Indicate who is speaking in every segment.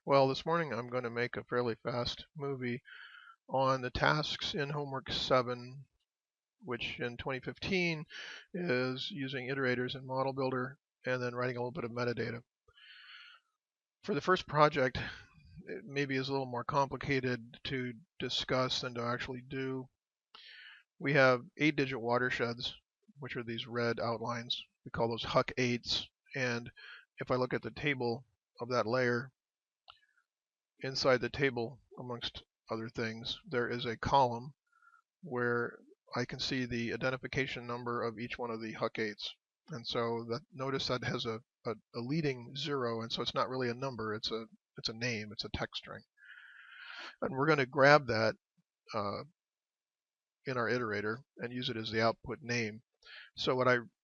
Speaker 1: Well, this morning I'm going to make a fairly fast movie on the tasks in homework 7, which in 2015 is using iterators and Modelbuilder and then writing a little bit of metadata. For the first project, it maybe is a little more complicated to discuss than to actually do. We have 8-digit watersheds, which are these red outlines. We call those Huck 8s. And if I look at the table of that layer, inside the table, amongst other things, there is a column where I can see the identification number of each one of the Huck 8s. And so notice that has a leading 0, and so it's not really a number, it's a name, it's a text string. And we're going to grab that in our iterator and use it as the output name. So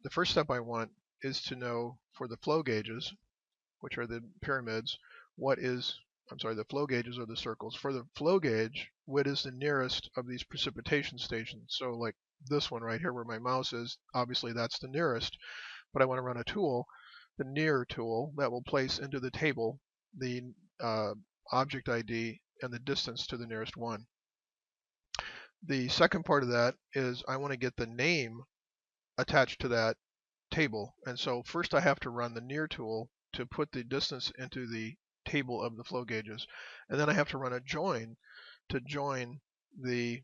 Speaker 1: the first step I want is to know for the flow gauges, which are the pyramids, the flow gauges are the circles. For the flow gauge, what is the nearest of these precipitation stations? So like this one right here where my mouse is, obviously that's the nearest, but I want to run a tool, the near tool, that will place into the table the object ID and the distance to the nearest one. The second part of that is I want to get the name attached to that table. And so first I have to run the near tool to put the distance into the table of the flow gauges. And then I have to run a join to join the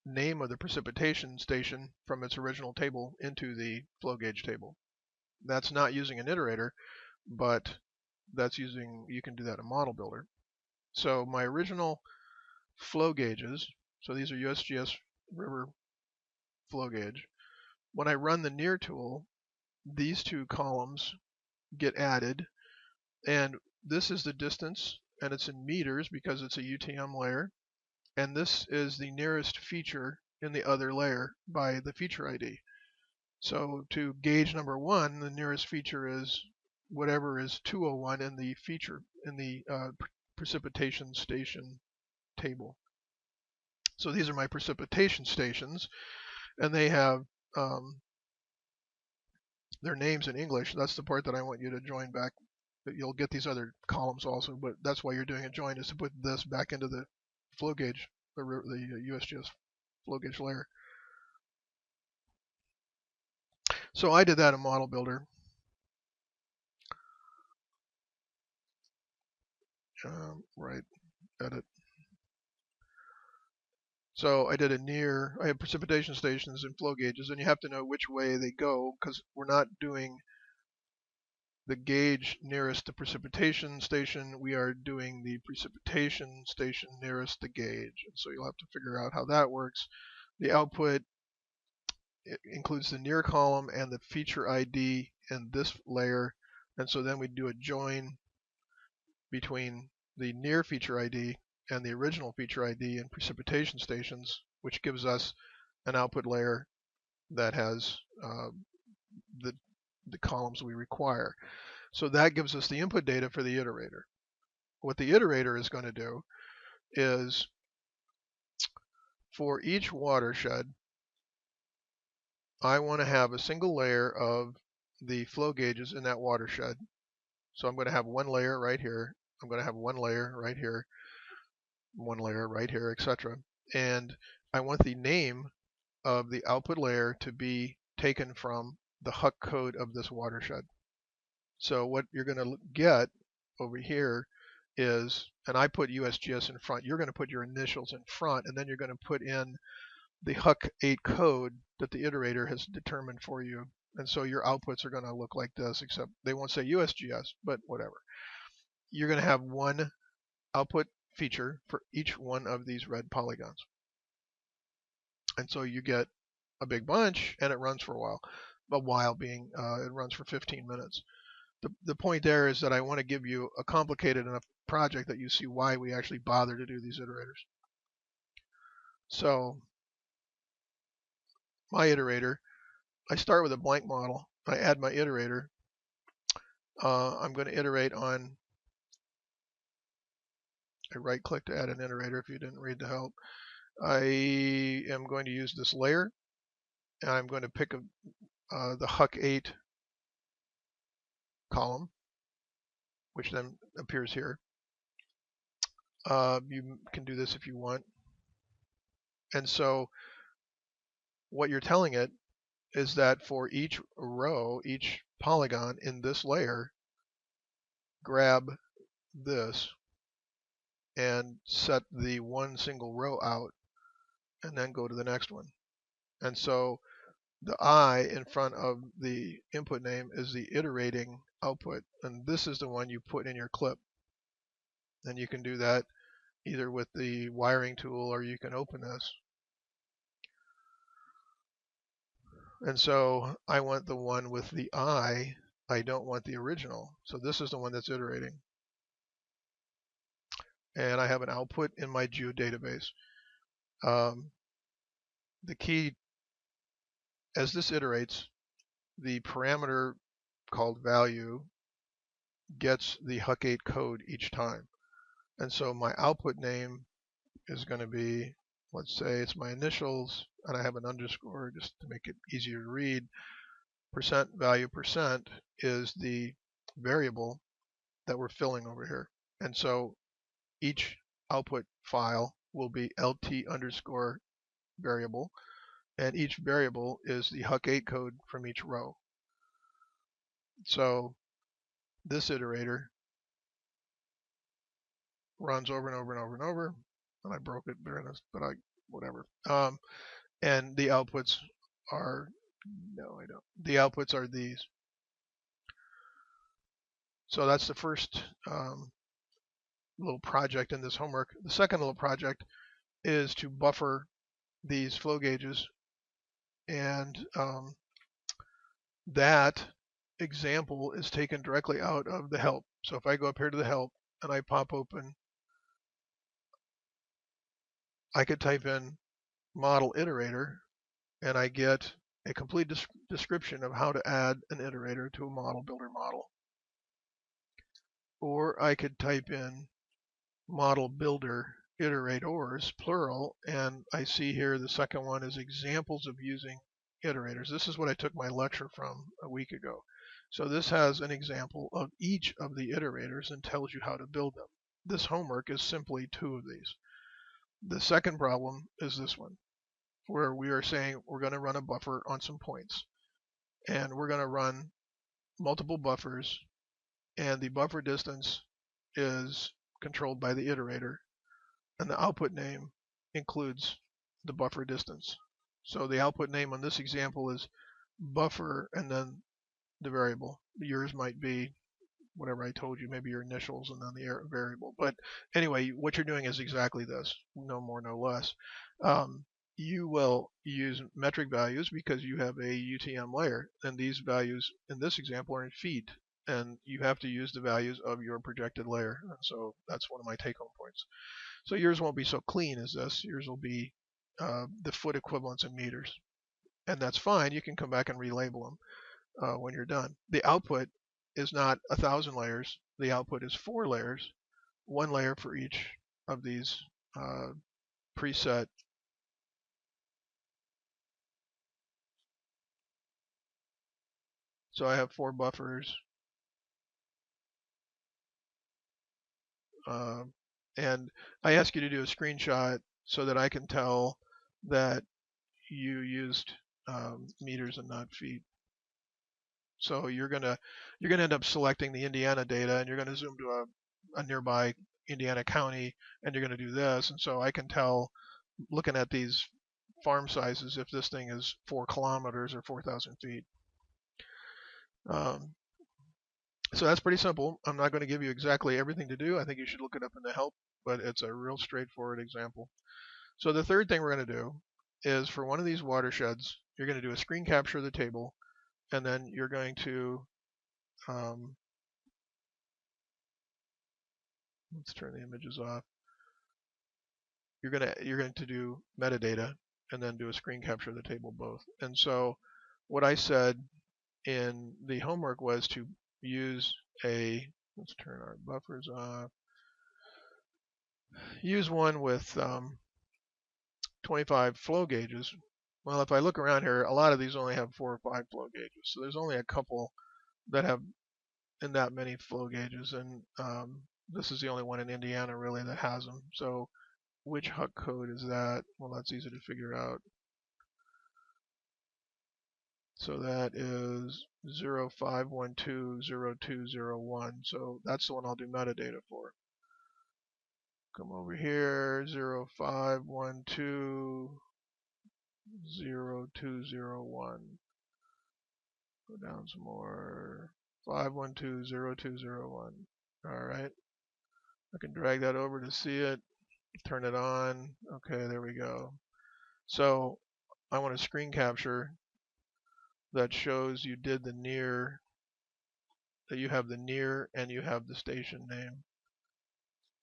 Speaker 1: name of the precipitation station from its original table into the flow gauge table. That's not using an iterator, but you can do that in Modelbuilder. So my original flow gauges, so these are USGS river flow gauge. When I run the near tool, these two columns get added, and this is the distance, and it's in meters because it's a UTM layer, and this is the nearest feature in the other layer by the feature ID. So to gauge number 1, the nearest feature is whatever is 201 in the precipitation station table. So these are my precipitation stations, and they have their names in English. That's the part that I want you to join back. You'll get these other columns also, but that's why you're doing a join, is to put this back into the flow gauge, the USGS flow gauge layer. So I did that in Modelbuilder. Right, edit. So I have precipitation stations and flow gauges, and you have to know which way they go because we're not doing the gauge nearest the precipitation station, we are doing the precipitation station nearest the gauge. And so you'll have to figure out how that works. The output includes the near column and the feature ID in this layer. And so then we do a join between the near feature ID and the original feature ID in precipitation stations, which gives us an output layer that has the columns we require. So that gives us the input data for the iterator. What the iterator is going to do is, for each watershed, I want to have a single layer of the flow gauges in that watershed. So I'm going to have one layer right here. I'm going to have one layer right here, one layer right here, etc. And I want the name of the output layer to be taken from the Huck code of this watershed. So what you're going to get over here is, and I put USGS in front, you're going to put your initials in front, and then you're going to put in the Huck 8 code that the iterator has determined for you. And so your outputs are going to look like this, except they won't say USGS, but whatever. You're going to have one output feature for each one of these red polygons. And so you get a big bunch, and it runs for a while. A while being, it runs for 15 minutes. The point there is that I want to give you a complicated enough project that you see why we actually bother to do these iterators. So my iterator, I start with a blank model. I add my iterator. I'm going to iterate on, I right click to add an iterator if you didn't read the help. I am going to use this layer, and I'm going to pick the Huck 8 column, which then appears here. You can do this if you want. And so what you're telling it is that for each row, each polygon in this layer, grab this and set the one single row out and then go to the next one. And so the I in front of the input name is the iterating output, and this is the one you put in your clip. And you can do that either with the wiring tool or you can open this. And so I want the one with the I don't want the original. So this is the one that's iterating. And I have an output in my geodatabase. The key, as this iterates, the parameter called value gets the Huck8 code each time. And so my output name is going to be, let's say it's my initials, and I have an underscore just to make it easier to read. Percent value percent is the variable that we're filling over here. And so each output file will be LT underscore variable, and each variable is the Huck8 code from each row. So this iterator runs over and over and over and over, and I broke it there, but whatever. And the outputs are, no, I don't. The outputs are these. So that's the first little project in this homework. The second little project is to buffer these flow gauges, and that example is taken directly out of the help. So if I go up here to the help and I pop open, I could type in model iterator and I get a complete description of how to add an iterator to a Modelbuilder model. Or I could type in Modelbuilder iterators, plural, and I see here the second one is examples of using iterators. This is what I took my lecture from a week ago. So this has an example of each of the iterators and tells you how to build them. This homework is simply 2 of these. The second problem is this one, where we are saying we're going to run a buffer on some points. And we're going to run multiple buffers, and the buffer distance is controlled by the iterator, and the output name includes the buffer distance. So the output name on this example is buffer and then the variable. Yours might be whatever I told you, maybe your initials and then the variable. But anyway, what you're doing is exactly this, no more, no less. You will use metric values because you have a UTM layer, and these values in this example are in feet, and you have to use the values of your projected layer. And so that's one of my take-home points. So yours won't be so clean as this. Yours will be the foot equivalents in meters. And that's fine. You can come back and relabel them when you're done. The output is not 1,000 layers. The output is 4 layers, 1 layer for each of these preset. So I have 4 buffers. And I ask you to do a screenshot so that I can tell that you used meters and not feet. So you're gonna end up selecting the Indiana data, and you're gonna zoom to a nearby Indiana county, and you're gonna do this. And so I can tell, looking at these farm sizes, if this thing is 4 kilometers or 4,000 feet. So that's pretty simple. I'm not going to give you exactly everything to do. I think you should look it up in the help, but it's a real straightforward example. So the third thing we're going to do is, for one of these watersheds, you're going to do a screen capture of the table, and then you're going to let's turn the images off. You're going to do metadata and then do a screen capture of the table both. And so what I said in the homework was to use let's turn our buffers off. Use one with 25 flow gauges. Well, if I look around here, a lot of these only have 4 or 5 flow gauges. So there's only a couple that have in that many flow gauges. And this is the only one in Indiana really that has them. So which HUC code is that? Well, that's easy to figure out. So that is 05120201. So that's the one I'll do metadata for. Come over here, 05120201. Go down some more. 5120201. All right. I can drag that over to see it. Turn it on. Okay, there we go. So I want a screen capture that shows you did the near, that you have the near and you have the station name.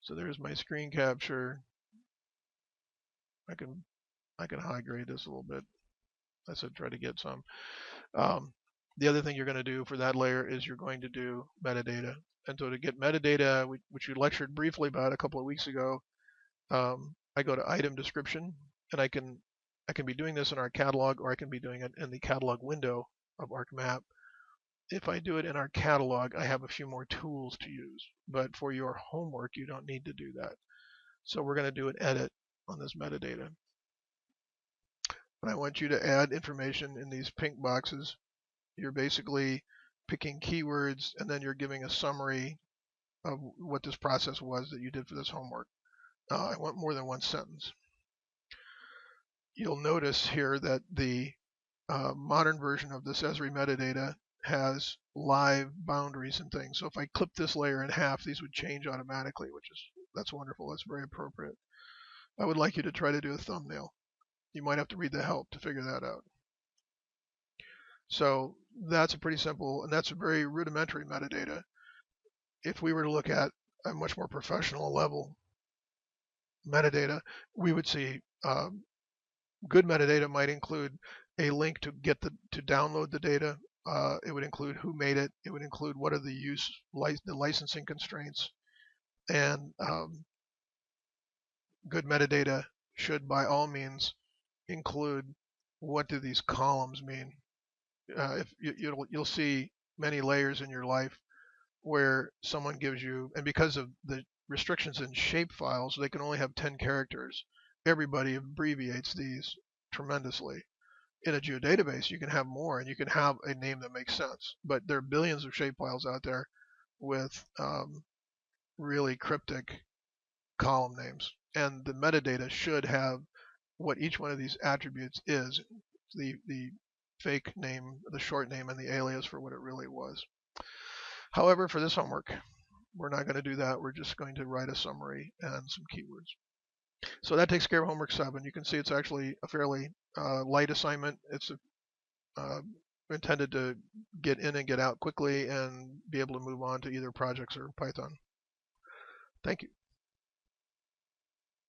Speaker 1: So there's my screen capture. I can high grade this a little bit. I said try to get some. The other thing you're going to do for that layer is you're going to do metadata. And so to get metadata, which you lectured briefly about a couple of weeks ago, I go to item description, and I can be doing this in our catalog, or I can be doing it in the catalog window of ArcMap. If I do it in our catalog, I have a few more tools to use. But for your homework, you don't need to do that. So we're going to do an edit on this metadata. And I want you to add information in these pink boxes. You're basically picking keywords, and then you're giving a summary of what this process was that you did for this homework. I want more than one sentence. You'll notice here that the modern version of this Esri metadata has live boundaries and things. So if I clip this layer in half, these would change automatically, that's wonderful. That's very appropriate. I would like you to try to do a thumbnail. You might have to read the help to figure that out. So that's a pretty simple, and that's a very rudimentary metadata. If we were to look at a much more professional level metadata, we would see good metadata might include a link to download the data. It would include who made it. It would include what are the licensing constraints, and good metadata should by all means include what do these columns mean. If you'll see many layers in your life where someone gives you, and because of the restrictions in shape files, they can only have 10 characters. Everybody abbreviates these tremendously. In a geodatabase, you can have more, and you can have a name that makes sense. But there are billions of shape files out there with really cryptic column names, and the metadata should have what each one of these attributes is, the fake name, the short name, and the alias for what it really was. However, for this homework, we're not going to do that. We're just going to write a summary and some keywords. So that takes care of homework 7. You can see it's actually a fairly light assignment. It's intended to get in and get out quickly and be able to move on to either projects or Python. Thank you.